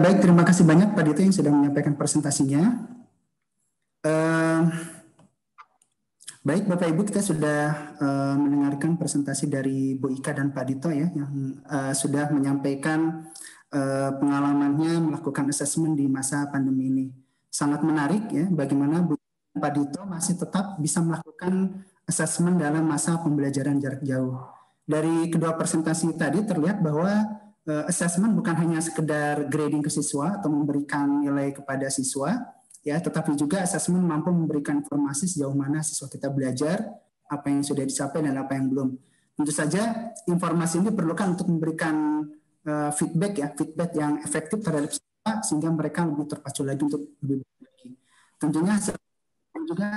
Baik, terima kasih banyak Pak Dito yang sudah menyampaikan presentasinya. Baik, Bapak Ibu, kita sudah mendengarkan presentasi dari Bu Ika dan Pak Dito ya, yang sudah menyampaikan pengalamannya melakukan asesmen di masa pandemi ini. Sangat menarik ya, bagaimana Bu Ika dan Pak Dito masih tetap bisa melakukan asesmen dalam masa pembelajaran jarak jauh. Dari kedua presentasi tadi terlihat bahwa assessment bukan hanya sekedar grading ke siswa atau memberikan nilai kepada siswa, ya, tetapi juga assessment mampu memberikan informasi sejauh mana siswa kita belajar, apa yang sudah dicapai dan apa yang belum. Tentu saja informasi ini diperlukan untuk memberikan feedback ya, feedback yang efektif terhadap siswa sehingga mereka lebih terpacu lagi untuk lebih baik lagi. Tentunya juga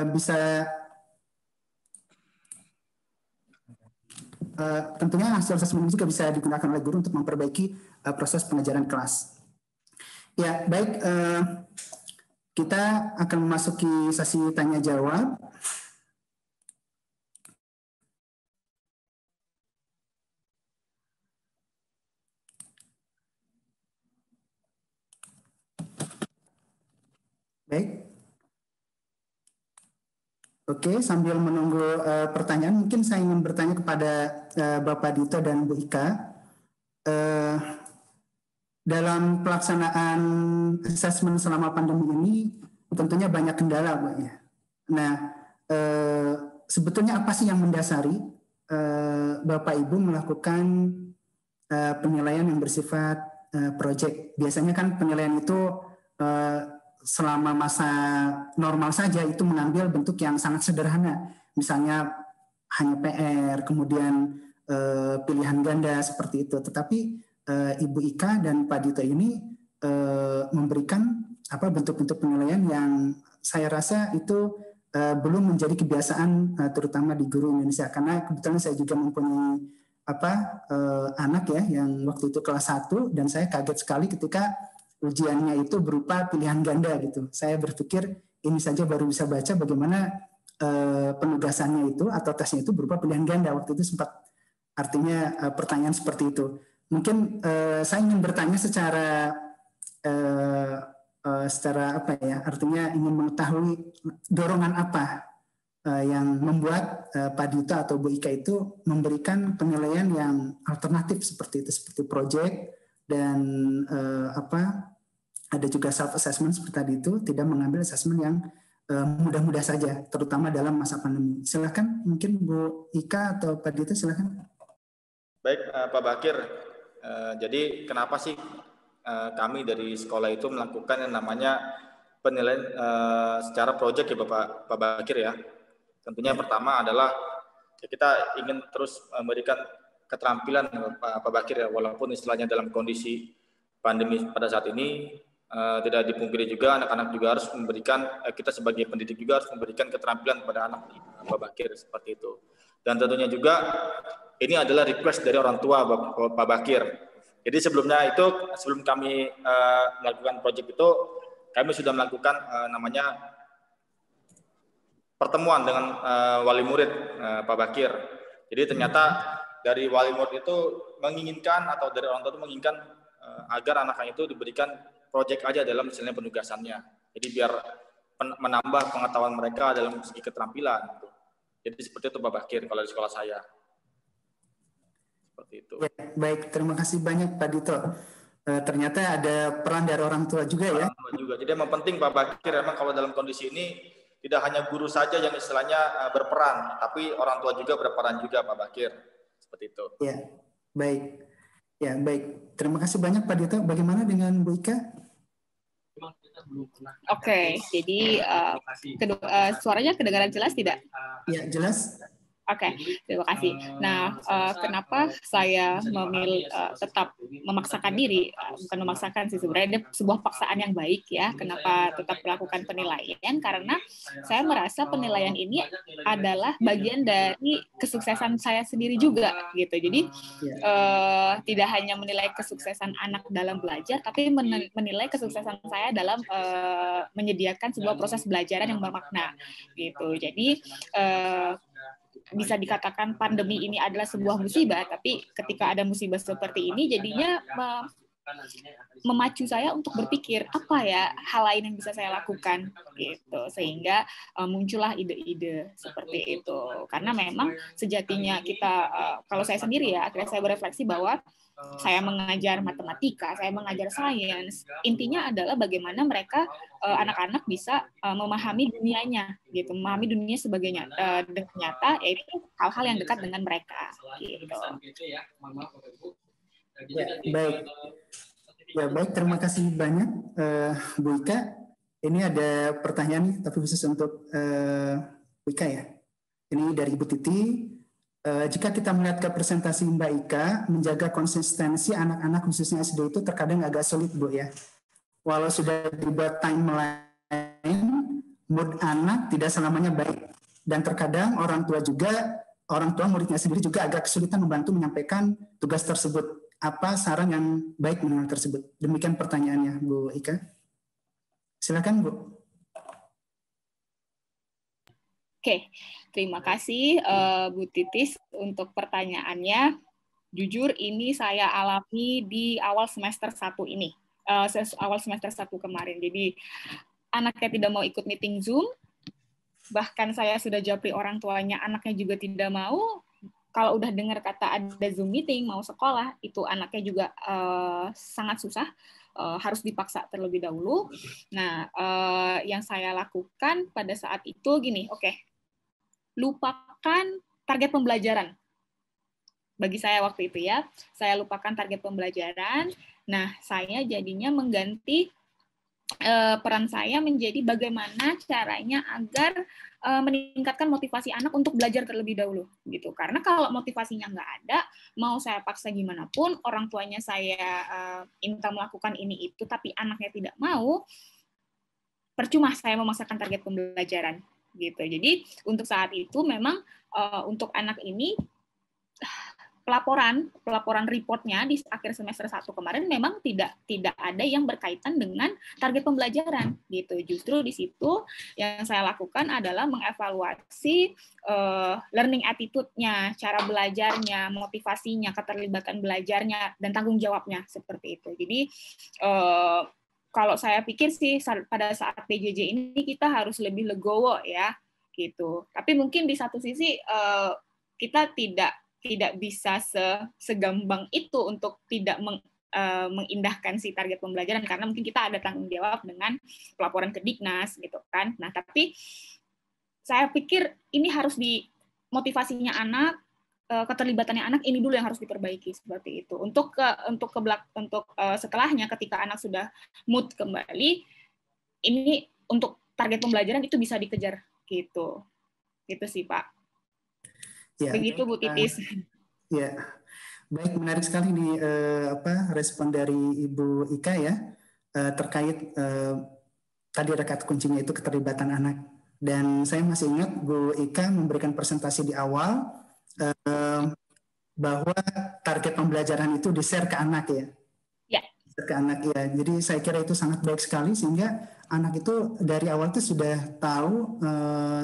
bisa tentunya hasil assessment juga bisa digunakan oleh guru untuk memperbaiki proses pengajaran kelas. Ya, baik, kita akan memasuki sesi tanya jawab. Baik. Oke, sambil menunggu pertanyaan, mungkin saya ingin bertanya kepada Bapak Dito dan Bu Ika. Dalam pelaksanaan asesmen selama pandemi ini, tentunya banyak kendala, Bu. Nah, sebetulnya apa sih yang mendasari Bapak Ibu melakukan penilaian yang bersifat project? Biasanya kan penilaian itu selama masa normal saja itu mengambil bentuk yang sangat sederhana, misalnya hanya PR, kemudian pilihan ganda seperti itu. Tetapi Ibu Ika dan Pak Dito ini memberikan bentuk-bentuk penilaian yang saya rasa itu belum menjadi kebiasaan terutama di guru Indonesia, karena kebetulan saya juga mempunyai anak ya yang waktu itu kelas 1 dan saya kaget sekali ketika ujiannya itu berupa pilihan ganda gitu. Saya berpikir ini saja baru bisa baca, bagaimana penugasannya itu atau tesnya itu berupa pilihan ganda. Waktu itu sempat artinya pertanyaan seperti itu. Mungkin saya ingin bertanya secara artinya ingin mengetahui dorongan apa yang membuat Pak Dito atau Bu Ika itu memberikan penilaian yang alternatif seperti itu, seperti project dan ada juga self assessment seperti tadi itu, tidak mengambil assessment yang mudah-mudah saja, terutama dalam masa pandemi. Silakan, mungkin Bu Ika atau Pak Dito, silakan. Baik, Pak Bakir. Jadi kenapa sih kami dari sekolah itu melakukan yang namanya penilaian secara project ya Pak Bakir ya. Tentunya pertama adalah kita ingin terus memberikan keterampilan Pak Bakir ya, walaupun istilahnya dalam kondisi pandemi pada saat ini tidak dipungkiri juga anak-anak juga harus memberikan, kita sebagai pendidik juga harus memberikan keterampilan kepada anak Pak Bakir seperti itu. Dan tentunya juga ini adalah request dari orang tua Pak Bakir. Jadi sebelumnya itu, sebelum kami melakukan proyek itu, kami sudah melakukan namanya pertemuan dengan wali murid Pak Bakir. Jadi ternyata dari wali murid itu menginginkan atau dari orang tua itu menginginkan agar anak-anak itu diberikan proyek aja dalam misalnya penugasannya. Jadi biar menambah pengetahuan mereka dalam segi keterampilan. Gitu. Jadi seperti itu Pak Bakir kalau di sekolah saya. Seperti itu. Ya, baik, terima kasih banyak Pak Dito. Ternyata ada peran dari orang tua juga ya. Orang tua juga. Jadi memang penting Pak Bakir, memang kalau dalam kondisi ini tidak hanya guru saja yang istilahnya berperan, tapi orang tua juga berperan juga Pak Bakir. Seperti itu. Ya, baik. Ya, baik. Terima kasih banyak Pak Dito. Bagaimana dengan Bu Ika? Oke, jadi suaranya kedengaran jelas tidak? Ya, jelas. Oke, terima kasih. Nah, kenapa saya memilih tetap memaksakan diri, bukan memaksakan sih sebenarnya, sebuah paksaan yang baik ya. Kenapa tetap melakukan penilaian? Karena saya merasa penilaian ini adalah bagian dari kesuksesan saya sendiri juga, gitu. Jadi tidak hanya menilai kesuksesan anak dalam belajar, tapi menilai kesuksesan saya dalam menyediakan sebuah proses belajaran yang bermakna, gitu. Jadi bisa dikatakan pandemi ini adalah sebuah musibah, tapi ketika ada musibah seperti ini jadinya memacu saya untuk berpikir apa ya hal lain yang bisa saya lakukan gitu, sehingga muncullah ide-ide seperti itu. Karena memang sejatinya kita, kalau saya sendiri ya, akhirnya saya berefleksi bahwa saya mengajar matematika, saya mengajar sains, intinya adalah bagaimana mereka anak-anak bisa memahami dunianya gitu, memahami dunia sebagai nyata, yaitu hal-hal yang dekat dengan mereka gitu. Baik, terima kasih banyak Bu Ika. Ini ada pertanyaan nih, tapi khusus untuk Bu Ika ya. Ini dari Ibu Titi. Jika kita melihat ke presentasi Mbak Ika, menjaga konsistensi anak-anak khususnya SD itu terkadang agak sulit, Bu ya. Walau sudah dibuat timeline, mood anak tidak selamanya baik. Dan terkadang orang tua muridnya sendiri juga agak kesulitan membantu menyampaikan tugas tersebut. Apa saran yang baik mengenai tersebut? Demikian pertanyaannya, Bu Ika. Silakan, Bu. Oke, terima kasih Bu Titis untuk pertanyaannya. Jujur ini saya alami di awal semester 1 ini. Awal semester 1 kemarin. Jadi anaknya tidak mau ikut meeting Zoom, bahkan saya sudah japri orang tuanya, anaknya juga tidak mau. Kalau udah dengar kata ada Zoom meeting, mau sekolah, itu anaknya juga sangat susah, harus dipaksa terlebih dahulu. Nah, yang saya lakukan pada saat itu gini, oke, lupakan target pembelajaran. Bagi saya waktu itu ya, saya lupakan target pembelajaran. Nah, saya jadinya mengganti peran saya menjadi bagaimana caranya agar meningkatkan motivasi anak untuk belajar terlebih dahulu gitu. Karena kalau motivasinya nggak ada, mau saya paksa gimana pun, orang tuanya saya minta melakukan ini itu, tapi anaknya tidak mau, percuma saya memaksakan target pembelajaran gitu. Jadi untuk saat itu memang untuk anak ini pelaporan reportnya di akhir semester 1 kemarin memang tidak ada yang berkaitan dengan target pembelajaran gitu. Justru di situ yang saya lakukan adalah mengevaluasi learning attitude-nya, cara belajarnya, motivasinya, keterlibatan belajarnya, dan tanggung jawabnya seperti itu. Jadi kalau saya pikir sih pada saat PJJ ini kita harus lebih legowo ya gitu. Tapi mungkin di satu sisi kita tidak bisa segampang itu untuk tidak mengindahkan si target pembelajaran, karena mungkin kita ada tanggung jawab dengan pelaporan ke Diknas gitu kan. Nah, tapi saya pikir ini harus di motivasinya anak, keterlibatannya anak ini dulu yang harus diperbaiki seperti itu. Untuk setelahnya ketika anak sudah mood kembali, ini untuk target pembelajaran itu bisa dikejar gitu. Gitu sih, Pak. Ya, begitu Bu Titis. Ya, baik, menarik sekali nih respon dari Ibu Ika ya terkait tadi ada kata kuncinya itu keterlibatan anak. Dan saya masih ingat Bu Ika memberikan presentasi di awal bahwa target pembelajaran itu di-share ke anak ya. Ya. Ke anak ya. Jadi saya kira itu sangat baik sekali sehingga anak itu dari awal itu sudah tahu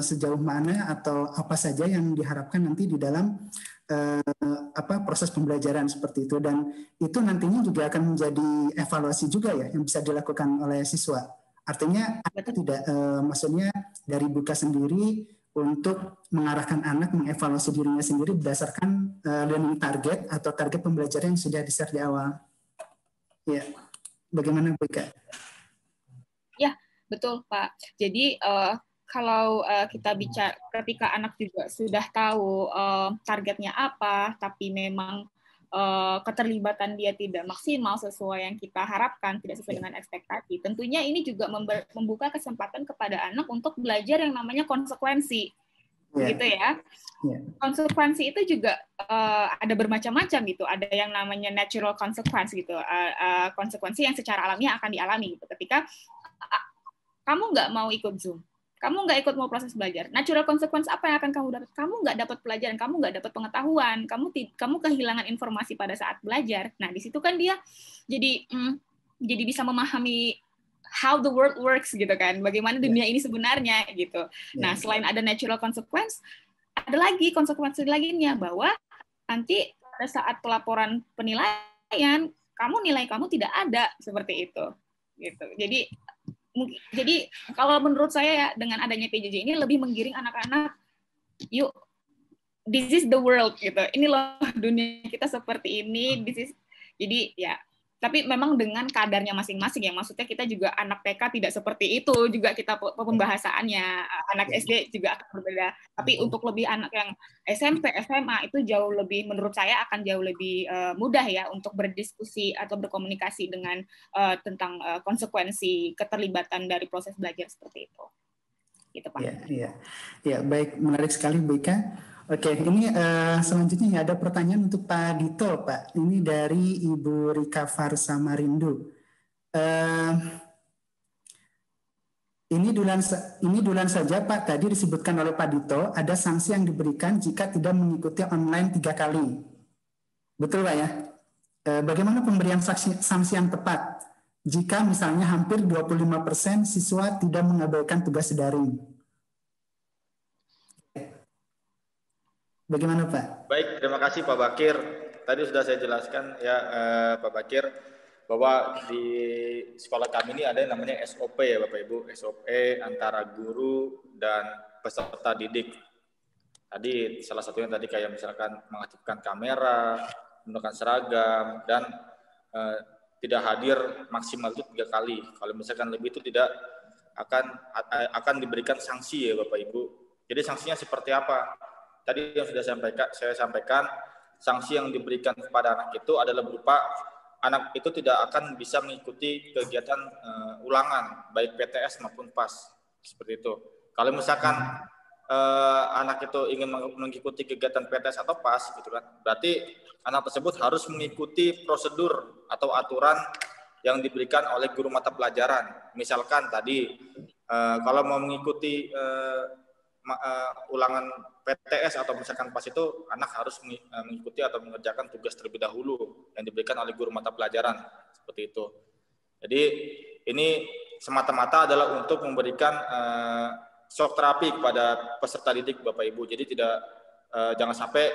sejauh mana atau apa saja yang diharapkan nanti di dalam proses pembelajaran seperti itu, dan itu nantinya juga akan menjadi evaluasi juga ya yang bisa dilakukan oleh siswa. Artinya maksudnya dari Buka sendiri untuk mengarahkan anak mengevaluasi dirinya sendiri berdasarkan learning target atau target pembelajaran yang sudah di-share di awal. Ya, bagaimana Buka? Ya, betul Pak. Jadi kalau kita bicara ketika anak juga sudah tahu targetnya apa, tapi memang keterlibatan dia tidak maksimal sesuai yang kita harapkan, tidak sesuai dengan ekspektasi, tentunya ini juga membuka kesempatan kepada anak untuk belajar yang namanya konsekuensi. Gitu ya. Konsekuensi itu juga ada bermacam-macam gitu. Ada yang namanya natural consequence gitu. Konsekuensi yang secara alamiah akan dialami gitu. Ketika kamu nggak mau ikut Zoom, kamu nggak ikut mau proses belajar, natural consequence apa yang akan kamu dapat? Kamu nggak dapat pelajaran, kamu nggak dapat pengetahuan, kamu kehilangan informasi pada saat belajar. Nah, di situ kan dia jadi bisa memahami how the world works gitu kan, bagaimana dunia ini sebenarnya gitu. Nah, selain ada natural consequence, ada lagi konsekuensi lainnya bahwa nanti pada saat pelaporan penilaian nilai kamu tidak ada seperti itu gitu. Jadi kalau menurut saya ya, dengan adanya PJJ ini lebih menggiring anak-anak, yuk, this is the world gitu. Ini loh dunia kita seperti ini. Jadi ya, tapi memang dengan kadarnya masing-masing ya. Maksudnya kita juga anak TK tidak seperti itu juga kita pembahasaannya. Anak SD juga akan berbeda. Tapi untuk lebih anak yang SMP, SMA itu jauh lebih, menurut saya akan jauh lebih mudah ya untuk berdiskusi atau berkomunikasi dengan tentang konsekuensi keterlibatan dari proses belajar seperti itu. Gitu, Pak. Ya, baik, menarik sekali Bu Ika. Oke, ini selanjutnya ada pertanyaan untuk Pak Dito, Pak. Ini dari Ibu Rika Farsamarindo. Ini duluan saja Pak, tadi disebutkan oleh Pak Dito, ada sanksi yang diberikan jika tidak mengikuti online 3 kali. Betul Pak ya? Bagaimana pemberian sanksi yang tepat? Jika misalnya hampir 25% siswa tidak mengabaikan tugas daring. Bagaimana Pak? Baik, terima kasih Pak Bakir. Tadi sudah saya jelaskan ya Pak Bakir bahwa di sekolah kami ini ada yang namanya SOP ya Bapak Ibu, SOP antara guru dan peserta didik. Tadi salah satunya tadi kayak misalkan mengaktifkan kamera, menggunakan seragam, dan tidak hadir maksimal itu 3 kali. Kalau misalkan lebih itu tidak akan diberikan sanksi ya Bapak Ibu. Jadi sanksinya seperti apa? Tadi yang sudah saya sampaikan, sanksi yang diberikan kepada anak itu adalah berupa anak itu tidak akan bisa mengikuti kegiatan ulangan, baik PTS maupun PAS, seperti itu. Kalau misalkan anak itu ingin mengikuti kegiatan PTS atau PAS, gitu kan, berarti anak tersebut harus mengikuti prosedur atau aturan yang diberikan oleh guru mata pelajaran. Misalkan tadi kalau mau mengikuti ulangan PTS atau misalkan PAS itu anak harus mengikuti atau mengerjakan tugas terlebih dahulu yang diberikan oleh guru mata pelajaran, seperti itu. Jadi ini semata-mata adalah untuk memberikan shock terapi kepada peserta didik Bapak Ibu. Jadi jangan sampai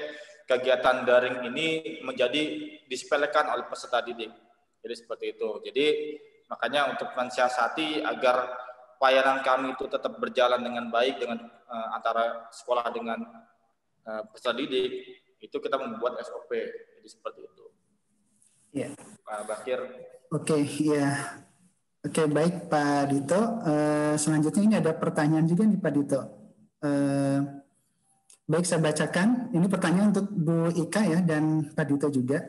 kegiatan daring ini menjadi disepelekan oleh peserta didik. Jadi seperti itu. Jadi makanya untuk mensiasati agar pelayanan kami itu tetap berjalan dengan baik dengan antara sekolah dengan peserta didik, itu kita membuat SOP. Jadi seperti itu. Ya. Pak Bakir. Oke, ya. Oke, baik Pak Dito. Selanjutnya ini ada pertanyaan juga nih Pak Dito. Baik, saya bacakan. Ini pertanyaan untuk Bu Ika ya dan Pak Dito juga.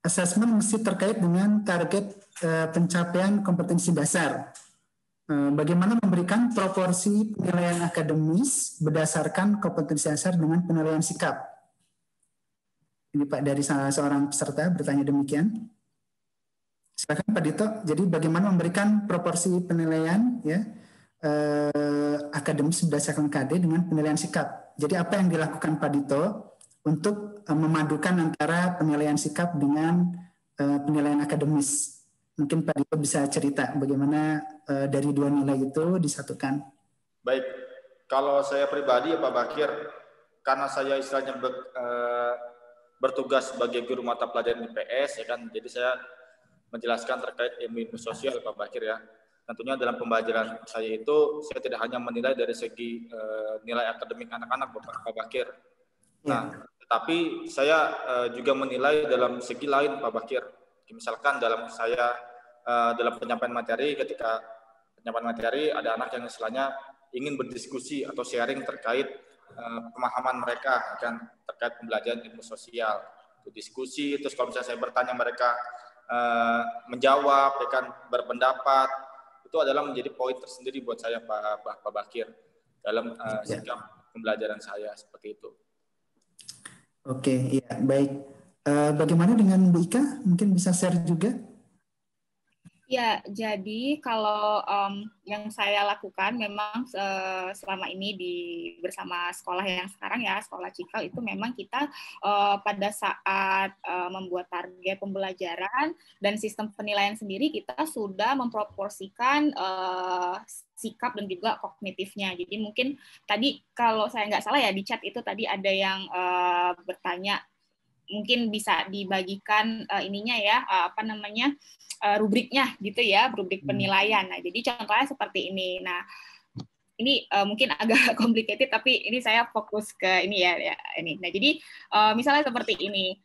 Asesmen mesti terkait dengan target pencapaian kompetensi dasar. Bagaimana memberikan proporsi penilaian akademis berdasarkan kompetensi dasar dengan penilaian sikap? Ini Pak dari salah seorang peserta bertanya demikian. Silakan Pak Dito. Jadi bagaimana memberikan proporsi penilaian ya akademis berdasarkan KD dengan penilaian sikap? Jadi apa yang dilakukan Pak Dito untuk memadukan antara penilaian sikap dengan penilaian akademis? Mungkin Pak Dito bisa cerita bagaimana dari 2 nilai itu disatukan. Baik, kalau saya pribadi ya Pak Bakir, karena saya istilahnya bertugas sebagai guru mata pelajaran IPS, ya kan, jadi saya menjelaskan terkait ilmu sosial Pak Bakir ya. Tentunya dalam pembelajaran saya itu, saya tidak hanya menilai dari segi nilai akademik anak-anak Pak Bakir. Nah, tetapi saya juga menilai dalam segi lain Pak Bakir. Misalkan dalam penyampaian materi, ketika penyampaian materi ada anak yang istilahnya ingin berdiskusi atau sharing terkait pemahaman mereka kan terkait pembelajaran ilmu sosial, itu diskusi. Terus kalau misalnya saya bertanya mereka menjawab, ya kan, berpendapat, itu adalah menjadi poin tersendiri buat saya Pak Bakir dalam sikap pembelajaran saya seperti itu. Oke, iya baik. Bagaimana dengan Bu Ika? Mungkin bisa share juga. Ya, jadi kalau yang saya lakukan memang selama ini bersama sekolah yang sekarang ya, sekolah Cikal itu memang kita pada saat membuat target pembelajaran dan sistem penilaian sendiri kita sudah memproporsikan sikap dan juga kognitifnya. Jadi mungkin tadi kalau saya nggak salah ya di chat itu tadi ada yang bertanya, mungkin bisa dibagikan ininya ya, apa namanya, rubriknya gitu ya, rubrik penilaian. Nah, jadi contohnya seperti ini. Nah, ini mungkin agak complicated, tapi ini saya fokus ke ini ya ini. Nah, jadi misalnya seperti ini.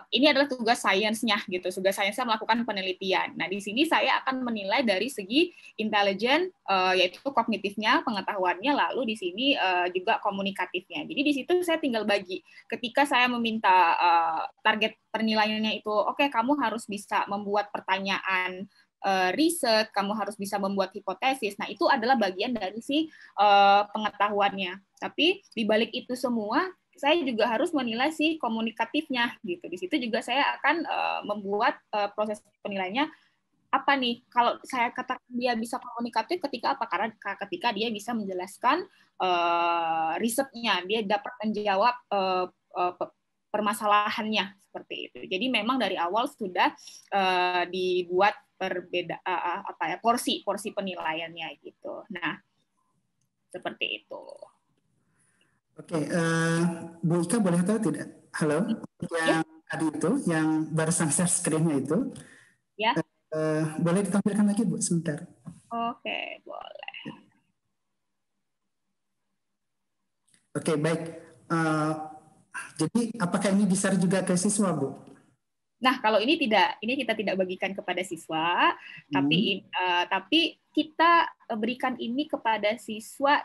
Ini adalah tugas sainsnya gitu. Tugas sainsnya melakukan penelitian. Nah, di sini saya akan menilai dari segi intelijen, yaitu kognitifnya, pengetahuannya, lalu di sini juga komunikatifnya. Jadi di situ saya tinggal bagi. Ketika saya meminta target penilaiannya itu, oke, kamu harus bisa membuat pertanyaan riset, kamu harus bisa membuat hipotesis. Nah, itu adalah bagian dari si pengetahuannya. Tapi di balik itu semua, saya juga harus menilai si komunikatifnya gitu. Di situ juga saya akan membuat proses penilaiannya apa nih. Kalau saya katakan dia bisa komunikatif ketika apa? Karena ketika dia bisa menjelaskan risetnya, dia dapat menjawab permasalahannya seperti itu. Jadi memang dari awal sudah dibuat porsi penilaiannya gitu. Nah, seperti itu. Oke, Bu Ika boleh tahu tidak? Halo, yang tadi itu, yang barusan share screen-nya itu, ya, boleh ditampilkan lagi Bu sebentar? Oke, boleh. Oke, baik. Jadi apakah ini bisa juga ke siswa, Bu? Nah, kalau ini tidak, ini kita tidak bagikan kepada siswa, tapi kita berikan ini kepada siswa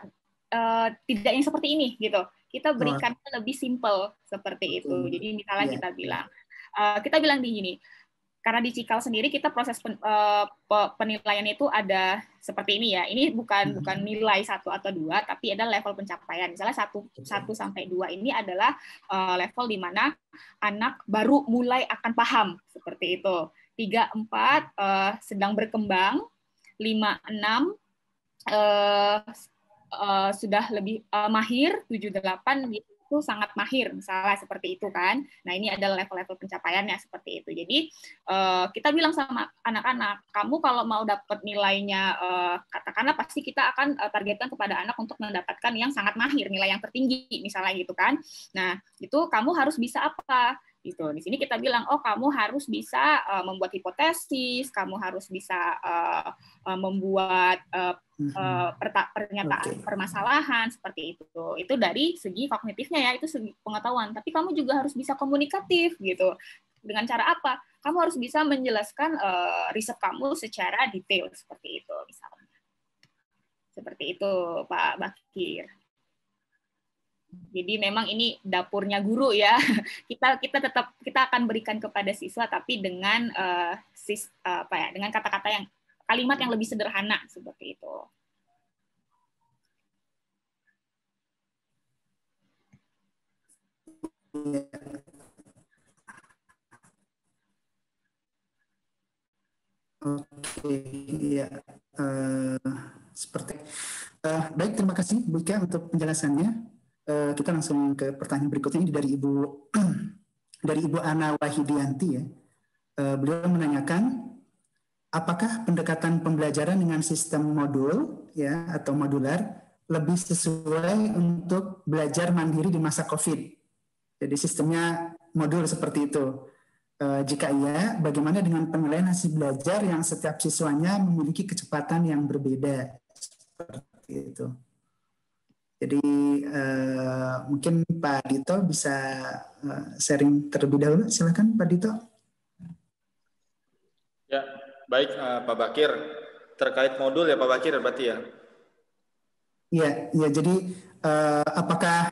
tidak yang seperti ini gitu. Kita berikan lebih simple seperti itu. Jadi misalnya kita bilang di gini, karena di Cikal sendiri kita proses penilaian itu ada seperti ini ya. Ini bukan nilai 1 atau 2, tapi ada level pencapaian. Misalnya 1 sampai 2 ini adalah level di mana anak baru mulai akan paham seperti itu. 3, 4 sedang berkembang, 5, 6 sudah lebih mahir, 7, 8 itu sangat mahir, misalnya seperti itu kan. Nah, ini adalah level-level pencapaiannya seperti itu. Jadi kita bilang sama anak-anak, kamu kalau mau dapat nilainya, katakanlah pasti kita akan targetkan kepada anak untuk mendapatkan yang sangat mahir, nilai yang tertinggi, misalnya gitu kan. Nah, itu kamu harus bisa apa? Gitu. Di sini kita bilang, oh kamu harus bisa membuat hipotesis, kamu harus bisa membuat pernyataan permasalahan seperti itu. Itu dari segi kognitifnya ya, itu segi pengetahuan. Tapi kamu juga harus bisa komunikatif gitu. Dengan cara apa? Kamu harus bisa menjelaskan riset kamu secara detail seperti itu misalnya. Seperti itu, Pak Bakir. Jadi memang ini dapurnya guru ya. Kita akan berikan kepada siswa, tapi dengan dengan kata-kata yang kalimat yang lebih sederhana seperti itu. Oke, ya. Seperti baik, terima kasih Bu Ika untuk penjelasannya. Kita langsung ke pertanyaan berikutnya. Ini dari Ibu Ana Wahidianti ya. Beliau menanyakan, apakah pendekatan pembelajaran dengan sistem modul ya atau modular lebih sesuai untuk belajar mandiri di masa COVID? Jadi sistemnya modul seperti itu. Jika iya, bagaimana dengan penilaian hasil belajar yang setiap siswanya memiliki kecepatan yang berbeda? Seperti itu. Jadi mungkin Pak Dito bisa sharing terlebih dahulu. Silakan Pak Dito. Ya, baik Pak Bakir. Terkait modul ya Pak Bakir berarti ya? Iya, jadi apakah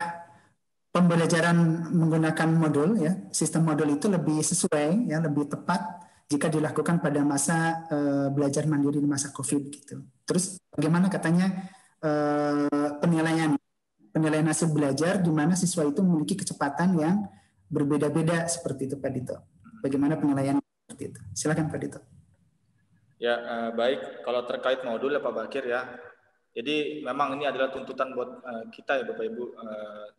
pembelajaran menggunakan modul ya, sistem modul itu lebih sesuai ya, lebih tepat jika dilakukan pada masa belajar mandiri di masa COVID gitu. Terus bagaimana katanya penilaian hasil belajar di mana siswa itu memiliki kecepatan yang berbeda-beda seperti itu Pak Dito. Bagaimana penilaian seperti itu? Silakan Pak Dito. Ya, baik. Kalau terkait modul ya Pak Bakir ya. Jadi memang ini adalah tuntutan buat kita ya Bapak Ibu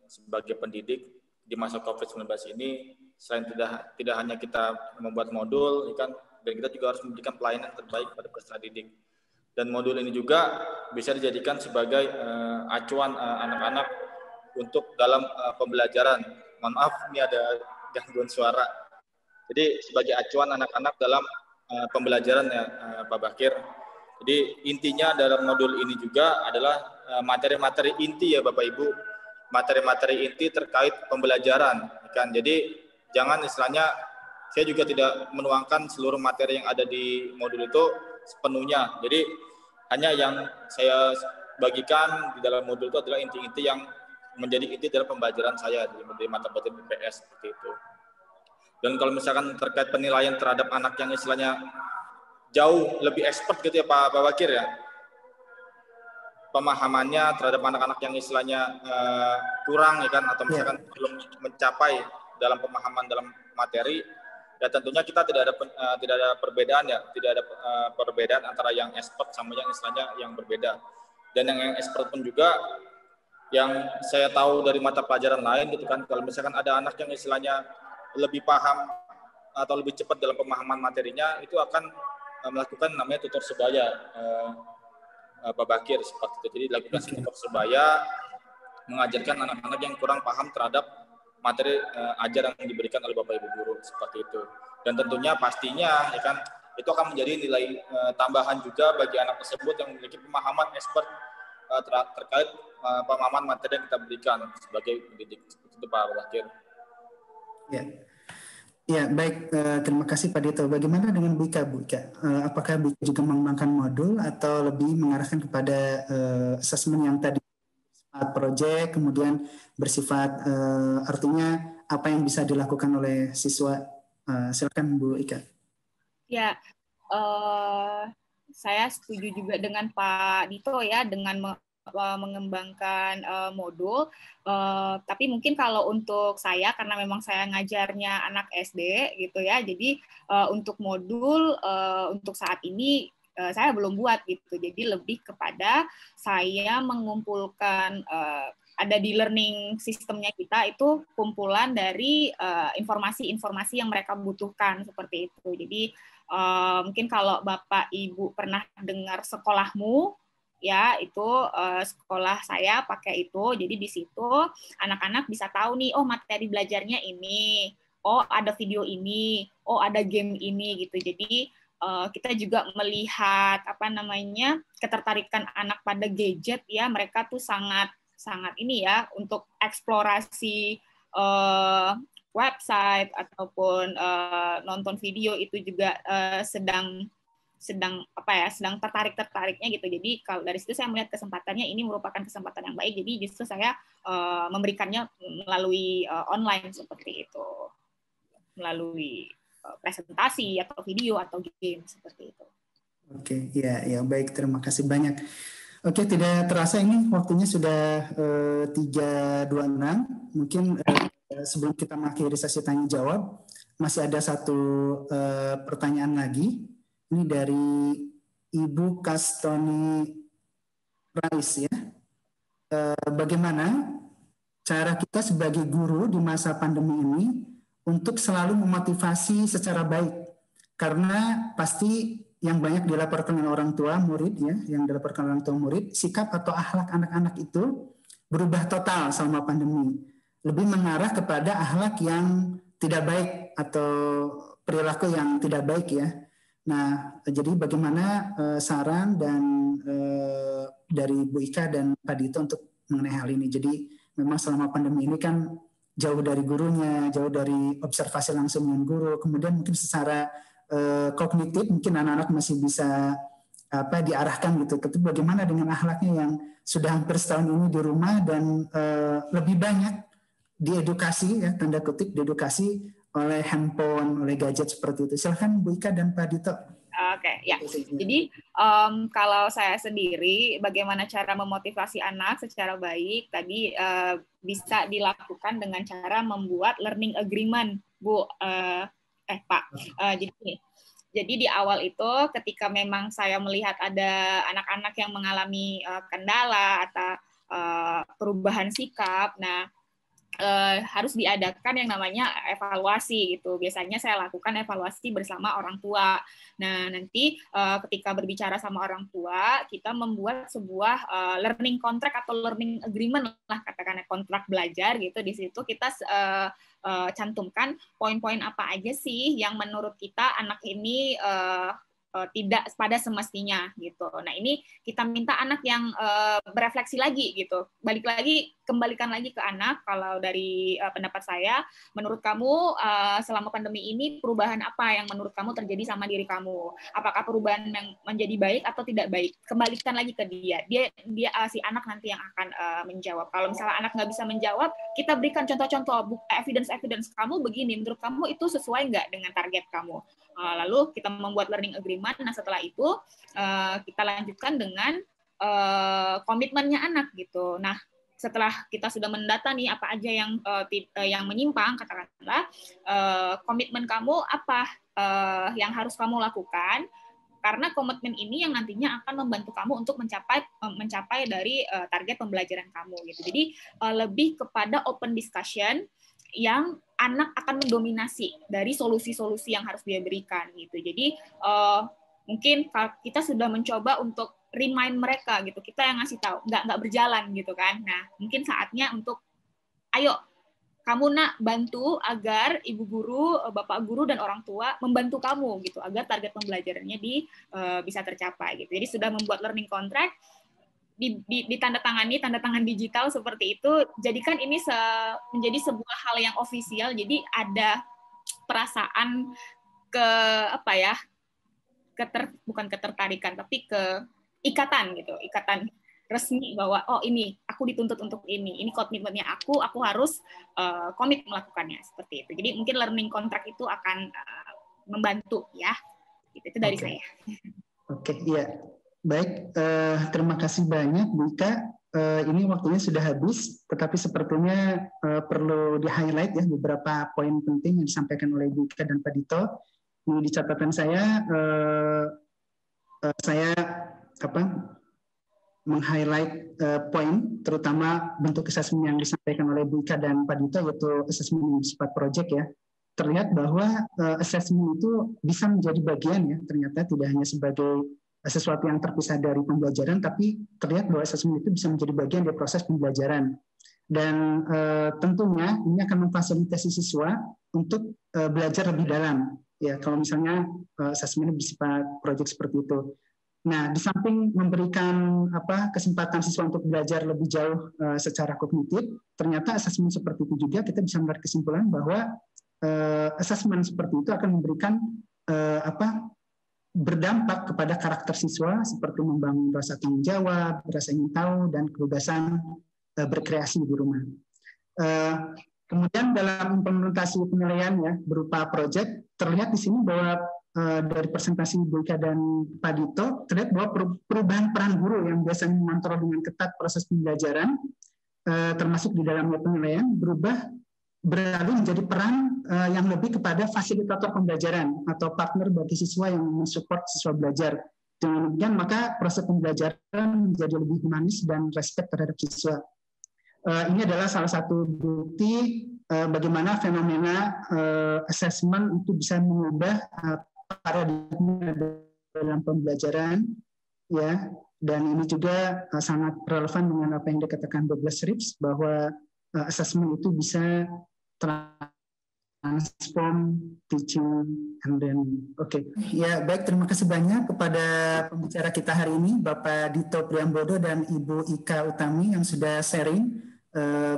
sebagai pendidik di masa COVID-19 ini. Selain tidak hanya kita membuat modul, ya kan, dan kita juga harus memberikan pelayanan terbaik pada peserta didik. Dan modul ini juga bisa dijadikan sebagai acuan anak-anak untuk dalam pembelajaran. Mohon maaf, ini ada gangguan suara. Jadi sebagai acuan anak-anak dalam pembelajaran ya Pak Bakir. Jadi intinya dalam modul ini juga adalah materi-materi inti ya Bapak Ibu, materi-materi inti terkait pembelajaran kan. Jadi jangan istilahnya saya juga tidak menuangkan seluruh materi yang ada di modul itu sepenuhnya. Jadi hanya yang saya bagikan di dalam modul itu adalah inti-inti yang menjadi inti dalam pembelajaran saya di mata pelajaran IPS seperti itu. Dan kalau misalkan terkait penilaian terhadap anak yang istilahnya jauh lebih expert gitu ya Pak Bakir ya, pemahamannya terhadap anak-anak yang istilahnya kurang ya kan, atau misalkan belum mencapai dalam pemahaman dalam materi, ya tentunya kita tidak ada perbedaan ya, tidak ada perbedaan antara yang expert sama yang istilahnya yang berbeda. Dan yang expert pun juga yang saya tahu dari mata pelajaran lain gitu kan, kalau misalkan ada anak yang istilahnya lebih paham atau lebih cepat dalam pemahaman materinya, itu akan melakukan namanya tutor sebaya Pak Bakir seperti itu. Jadi dilakukan tutor sebaya mengajarkan anak-anak yang kurang paham terhadap materi ajar yang diberikan oleh Bapak Ibu guru seperti itu. Dan tentunya pastinya ya kan itu akan menjadi nilai tambahan juga bagi anak tersebut yang memiliki pemahaman expert terkait pemahaman materi yang kita berikan sebagai pendidik. Seperti itu Pak Bakir. Ya, baik. Terima kasih Pak Dito. Bagaimana dengan Bu Ika? Apakah Bu Ika juga mengembangkan modul atau lebih mengarahkan kepada asesmen yang tadi bersifat proyek, kemudian bersifat artinya apa yang bisa dilakukan oleh siswa? Silakan Bu Ika. Ya, saya setuju juga dengan Pak Dito ya, dengan mengembangkan modul, tapi mungkin kalau untuk saya karena memang saya ngajarnya anak SD gitu ya, jadi untuk modul untuk saat ini saya belum buat gitu, jadi lebih kepada saya mengumpulkan ada di learning sistemnya kita itu kumpulan dari informasi-informasi yang mereka butuhkan seperti itu. Jadi mungkin kalau Bapak Ibu pernah dengar Sekolahmu, ya itu sekolah saya pakai itu. Jadi di situ anak-anak bisa tahu nih, oh materi belajarnya ini, oh ada video ini, oh ada game ini gitu. Jadi kita juga melihat apa namanya ketertarikan anak pada gadget ya, mereka tuh sangat ini ya untuk eksplorasi website ataupun nonton video itu juga sedang tertariknya gitu. Jadi kalau dari situ saya melihat kesempatannya ini merupakan kesempatan yang baik. Jadi justru saya memberikannya melalui online seperti itu, melalui presentasi atau video atau game seperti itu. Oke, ya baik. Terima kasih banyak. Oke, tidak terasa ini waktunya sudah 3.26. Mungkin sebelum kita mengakhiri sesi tanya jawab, masih ada satu pertanyaan lagi. Ini dari Ibu Kastoni Rais ya. Bagaimana cara kita sebagai guru di masa pandemi ini untuk selalu memotivasi secara baik? Karena pasti yang banyak dilaporkan oleh orang tua murid ya, yang dilaporkan oleh orang tua murid, sikap atau akhlak anak-anak itu berubah total selama pandemi. Lebih mengarah kepada akhlak yang tidak baik atau perilaku yang tidak baik ya. Nah, jadi bagaimana saran dan dari Bu Ika dan Pak Dito untuk mengenai hal ini? Jadi memang selama pandemi ini kan jauh dari gurunya, jauh dari observasi langsung dengan guru, kemudian mungkin secara kognitif mungkin anak-anak masih bisa diarahkan gitu. Tapi bagaimana dengan akhlaknya yang sudah hampir setahun ini di rumah dan lebih banyak diedukasi ya tanda kutip diedukasi oleh handphone, oleh gadget seperti itu. Silahkan Bu Ika dan Pak Dito. Oke, ya. Jadi kalau saya sendiri, bagaimana cara memotivasi anak secara baik tadi bisa dilakukan dengan cara membuat learning agreement, Bu, Pak. Jadi Jadi di awal itu ketika memang saya melihat ada anak-anak yang mengalami kendala atau perubahan sikap, nah harus diadakan yang namanya evaluasi gitu. Biasanya saya lakukan evaluasi bersama orang tua. Nah, nanti ketika berbicara sama orang tua, kita membuat sebuah learning contract atau learning agreement lah, katakanlah kontrak belajar gitu. Di situ kita cantumkan poin-poin apa aja sih yang menurut kita anak ini tidak pada semestinya gitu. Nah, ini kita minta anak yang berefleksi lagi gitu. Kembalikan lagi ke anak. Kalau dari pendapat saya, menurut kamu selama pandemi ini perubahan apa yang menurut kamu terjadi sama diri kamu? Apakah perubahan yang menjadi baik atau tidak baik? Kembalikan lagi ke dia. Dia si anak nanti yang akan menjawab. Kalau misalnya anak nggak bisa menjawab, kita berikan contoh-contoh evidence kamu begini. Menurut kamu itu sesuai nggak dengan target kamu? Lalu kita membuat learning agreement. Nah, setelah itu kita lanjutkan dengan komitmennya anak gitu. Nah, setelah kita sudah mendata nih apa aja yang menyimpang, katakanlah komitmen kamu apa yang harus kamu lakukan, karena komitmen ini yang nantinya akan membantu kamu untuk mencapai dari target pembelajaran kamu gitu. Jadi lebih kepada open discussion yang anak akan mendominasi dari solusi-solusi yang harus dia berikan gitu. Jadi mungkin kita sudah mencoba untuk remind mereka gitu. Kita yang ngasih tahu, nggak berjalan gitu kan. Nah, mungkin saatnya untuk ayo kamu nak bantu agar ibu guru, bapak guru dan orang tua membantu kamu gitu agar target pembelajarannya bisa tercapai gitu. Jadi sudah membuat learning contract, ditandatangani, tanda tangan digital seperti itu. Jadikan ini menjadi sebuah hal yang ofisial. Jadi ada perasaan bukan ketertarikan, tapi keikatan gitu, ikatan resmi bahwa oh ini aku dituntut untuk ini komitmennya aku harus komit melakukannya seperti itu. Jadi mungkin learning contract itu akan membantu ya. Itu dari saya. Oke, iya. Baik, terima kasih banyak Bu Ika. Ini waktunya sudah habis, tetapi sepertinya perlu di-highlight ya beberapa poin penting yang disampaikan oleh Bu Ika dan Pak Dito. Di catatan saya meng-highlight poin, terutama bentuk assessment yang disampaikan oleh Bu Ika dan Pak Dito, yaitu assessment yang bersifat project ya. Terlihat bahwa assessment itu bisa menjadi bagian ya, ternyata tidak hanya sebagai sesuatu yang terpisah dari pembelajaran, tapi terlihat bahwa assessment itu bisa menjadi bagian dari proses pembelajaran. Dan tentunya ini akan memfasilitasi siswa untuk belajar lebih dalam. Ya, kalau misalnya assessment bersifat project seperti itu. Nah, di samping memberikan kesempatan siswa untuk belajar lebih jauh secara kognitif, ternyata assessment seperti itu juga kita bisa menarik kesimpulan bahwa assessment seperti itu akan memberikan berdampak kepada karakter siswa seperti membangun rasa tanggung jawab, rasa ingin tahu, dan kebebasan berkreasi di rumah. Kemudian dalam implementasi penilaian ya berupa proyek, terlihat di sini bahwa dari presentasi Bu Ika dan Pak Dito, terlihat bahwa perubahan peran guru yang biasanya mengontrol dengan ketat proses pembelajaran, termasuk di dalamnya penilaian, beralih menjadi peran yang lebih kepada fasilitator pembelajaran atau partner bagi siswa yang mensupport siswa belajar. Dengan demikian, maka proses pembelajaran menjadi lebih humanis dan respect terhadap siswa. Ini adalah salah satu bukti bagaimana fenomena assessment itu bisa mengubah paradigma dalam pembelajaran, ya. Dan ini juga sangat relevan dengan apa yang dikatakan Douglas Reeves bahwa assessment itu bisa transform teaching and learning. Oke. Ya, baik, terima kasih banyak kepada pembicara kita hari ini, Bapak Dito Priambodo dan Ibu Ika Utami yang sudah sharing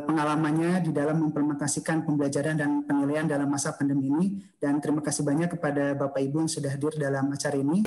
pengalamannya di dalam mengimplementasikan pembelajaran dan penilaian dalam masa pandemi ini. Dan terima kasih banyak kepada Bapak Ibu yang sudah hadir dalam acara ini.